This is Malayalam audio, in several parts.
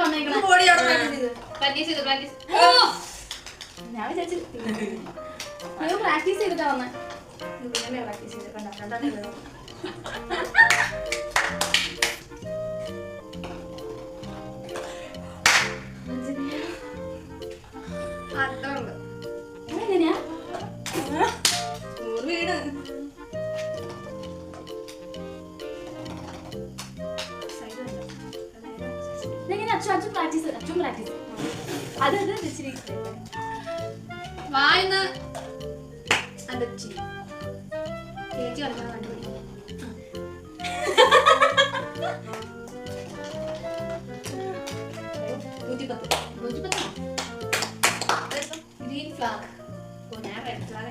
വന്നേക്കണം. ഞാൻ വിചാരിച്ചു പ്രാക്ടീസ് ചെയ്തിട്ടാ വന്നേ. പ്രാക്ടീസ് ചെയ്ത് കണ്ടോ. എങ്ങനെയാ വീട് അച്ഛൻ പ്രാക്ടീസ് അത് ഇച്ചിരി വായന്ന് അടച്ചി ചേച്ചി കളിക്കാൻ കണ്ടുപിടിക്കും. Green flag. ഞാൻ റെഡ് ഫ്ലാഗ്.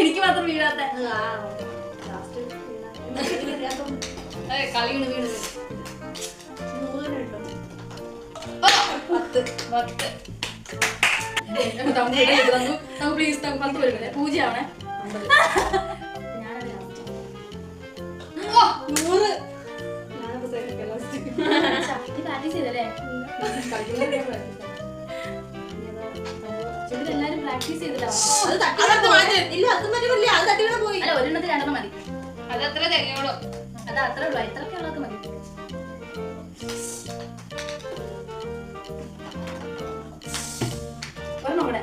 എനിക്ക് മാത്രം വീഴാത്ത കളി വീണ് പ്ലീസ് 10 വരുന്നത് പൂജയാവണേ. 100. പ്രാക്ടീസ് ചെയ്തല്ലേ എല്ലാരും പ്രാക്ടീസ് ചെയ്തിട്ടാ. അല്ല ഒരെണ്ണത്തിൽ 2 മതി. അത് അത്ര തികയോളൂ. അത് അത്രേ ഉള്ളൂ. ഇത്രയൊക്കെ ഉള്ളതൊക്കെ മതി. ഒരെണ്ണം കൂടെ.